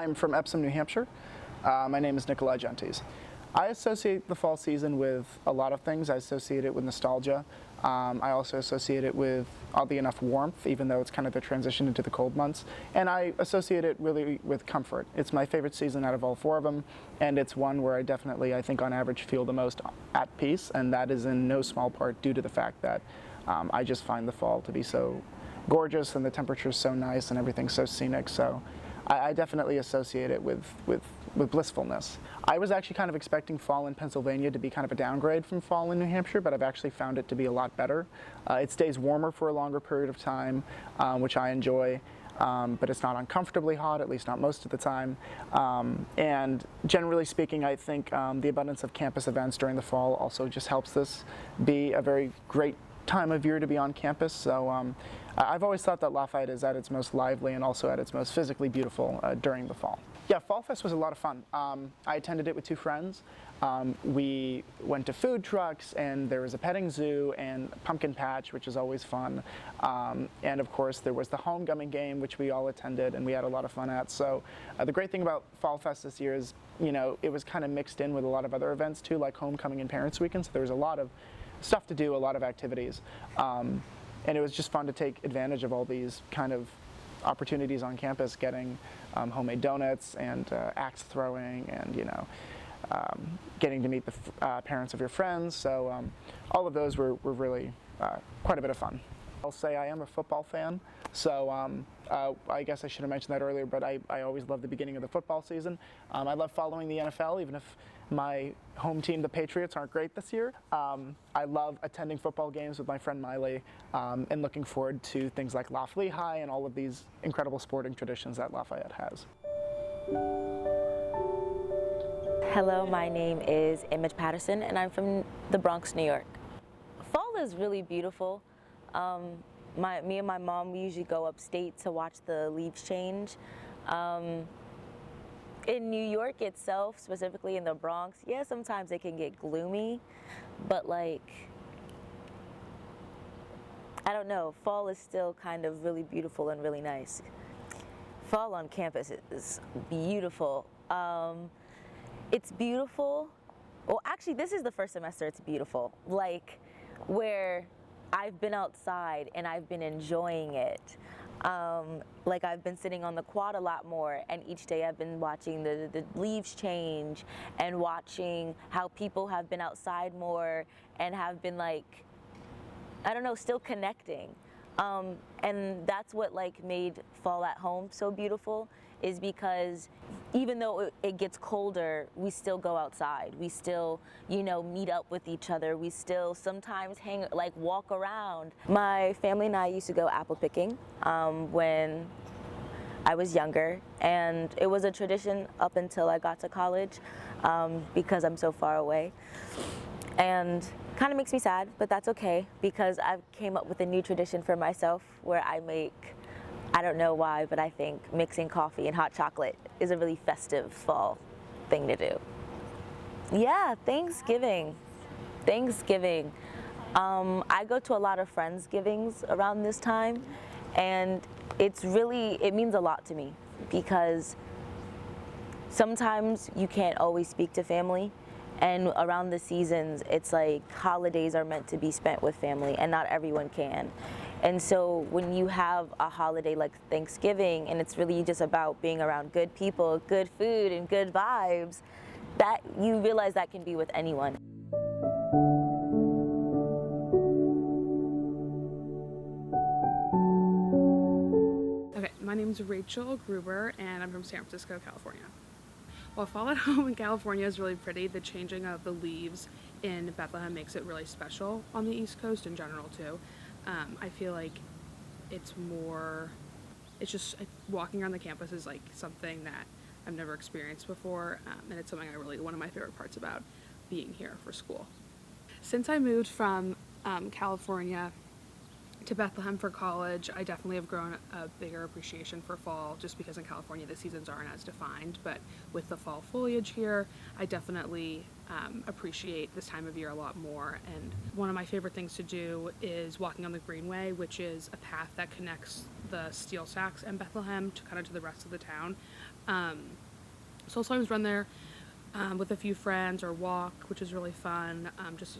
I'm from Epsom, New Hampshire. My name is Nikolai Gentes. I associate the fall season with a lot of things. I associate it with nostalgia. I also associate it with, oddly enough, warmth, even though it's kind of the transition into the cold months. And I associate it really with comfort. It's my favorite season out of all four of them, and it's one where I definitely, I think on average, feel the most at peace, and that is in no small part due to the fact that I just find the fall to be so gorgeous and the temperature's so nice and everything's so scenic. So I definitely associate it with blissfulness. I was actually kind of expecting fall in Pennsylvania to be kind of a downgrade from fall in New Hampshire, but I've actually found it to be a lot better. It stays warmer for a longer period of time, which I enjoy, but it's not uncomfortably hot, at least not most of the time. And generally speaking, I think the abundance of campus events during the fall also just helps this be a very great time of year to be on campus. So I've always thought that Lafayette is at its most lively and also at its most physically beautiful during the fall. Yeah, Fall Fest was a lot of fun. I attended it with two friends. We went to food trucks, and there was a petting zoo and pumpkin patch, which is always fun. And of course, there was the homecoming game, which we all attended, and we had a lot of fun at. So the great thing about Fall Fest this year is, you know, it was kind of mixed in with a lot of other events too, like homecoming and parents' weekend. So there was a lot of stuff to do, a lot of activities. And it was just fun to take advantage of all these kind of opportunities on campus, getting homemade donuts and axe throwing, and getting to meet the parents of your friends. So all of those were really quite a bit of fun. I'll say I am a football fan, so I guess I should have mentioned that earlier, but I always love the beginning of the football season. I love following the NFL, even if my home team, the Patriots, aren't great this year. I love attending football games with my friend Miley, and looking forward to things like Lough Lehigh and all of these incredible sporting traditions that Lafayette has. Hello, my name is Image Patterson, and I'm from the Bronx, New York. Fall is really beautiful. Me and my mom, we usually go upstate to watch the leaves change. In New York itself, specifically in the Bronx, yeah, sometimes it can get gloomy, but like, I don't know, fall is still kind of really beautiful and really nice. Fall on campus is beautiful. It's beautiful. Well, actually, this is the first semester it's beautiful. Like, where I've been outside and I've been enjoying it. Like, I've been sitting on the quad a lot more, and each day I've been watching the leaves change and watching how people have been outside more and have been, like, I don't know, still connecting. And that's what like made fall at home so beautiful, is because even though it gets colder, we still go outside. We still, meet up with each other. We still sometimes walk around. My family and I used to go apple picking when I was younger, and it was a tradition up until I got to college because I'm so far away. And kind of makes me sad, but that's okay, because I've came up with a new tradition for myself where I make, I don't know why, but I think mixing coffee and hot chocolate is a really festive fall thing to do. Yeah, Thanksgiving. I go to a lot of Friendsgivings around this time, and it means a lot to me, because sometimes you can't always speak to family. And around the seasons, it's like holidays are meant to be spent with family, and not everyone can. And so when you have a holiday like Thanksgiving, and it's really just about being around good people, good food, and good vibes, that you realize that can be with anyone. Okay, my name is Rachel Gruber, and I'm from San Francisco, California. While fall at home in California is really pretty, the changing of the leaves in Bethlehem makes it really special on the East Coast in general too. I feel like it's just walking around the campus is like something that I've never experienced before, and it's something one of my favorite parts about being here for school. Since I moved from California to Bethlehem for college, I definitely have grown a bigger appreciation for fall, just because in California the seasons aren't as defined, but with the fall foliage here, I definitely appreciate this time of year a lot more. And one of my favorite things to do is walking on the Greenway, which is a path that connects the steel stacks and Bethlehem to the rest of the town. So I'll sometimes run there with a few friends or walk, which is really fun. Just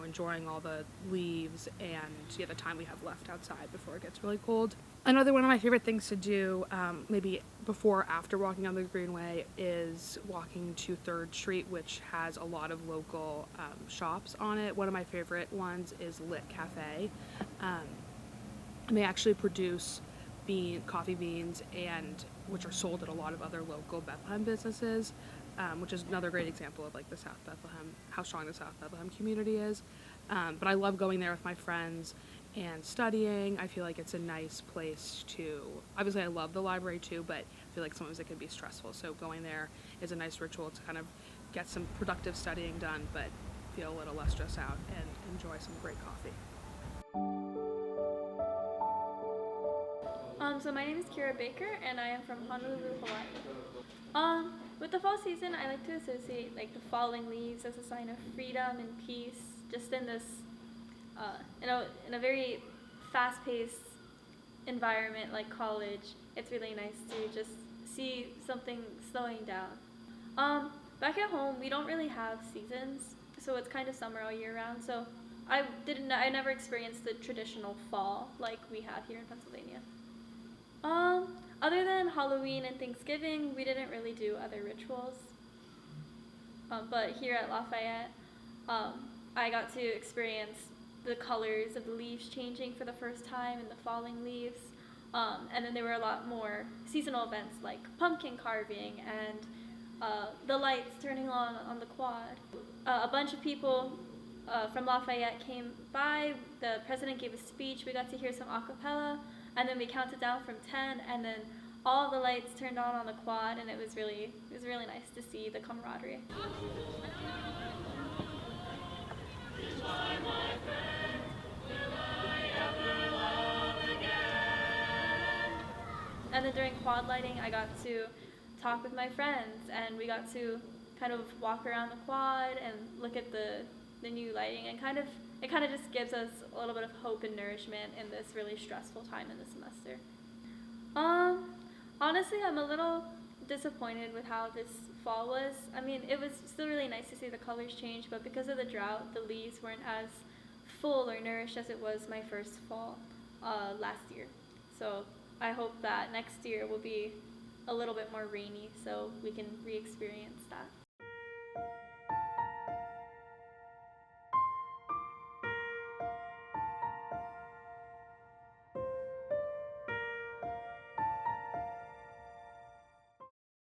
enjoying all the leaves and the time we have left outside before it gets really cold. Another one of my favorite things to do, maybe before or after walking on the Greenway, is walking to 3rd Street, which has a lot of local shops on it. One of my favorite ones is Lit Cafe. And they actually produce coffee beans, and which are sold at a lot of other local Bethlehem businesses, which is another great example of like the South Bethlehem, how strong the South Bethlehem community is. But I love going there with my friends and studying. I feel like it's a nice place to, obviously I love the library too, but I feel like sometimes it can be stressful. So going there is a nice ritual to kind of get some productive studying done, but feel a little less stressed out and enjoy some great coffee. So my name is Kira Baker, and I am from Honolulu, Hawaii. With the fall season, I like to associate like the falling leaves as a sign of freedom and peace. Just in this, in a very fast-paced environment like college, it's really nice to just see something slowing down. Back at home, we don't really have seasons, so it's kind of summer all year round. So I never experienced the traditional fall like we have here in Pennsylvania. Other than Halloween and Thanksgiving, we didn't really do other rituals. But here at Lafayette, I got to experience the colors of the leaves changing for the first time and the falling leaves. And then there were a lot more seasonal events like pumpkin carving and the lights turning on the quad. A bunch of people from Lafayette came by. The president gave a speech. We got to hear some a cappella. And then we counted down from 10, and then all the lights turned on the quad, and it was really nice to see the camaraderie. And then during quad lighting, I got to talk with my friends, and we got to kind of walk around the quad and look at the new lighting, and it kind of just gives us a little bit of hope and nourishment in this really stressful time in the semester. Honestly, I'm a little disappointed with how this fall was. I mean, it was still really nice to see the colors change, but because of the drought, the leaves weren't as full or nourished as it was my first fall last year. So I hope that next year will be a little bit more rainy so we can re-experience that.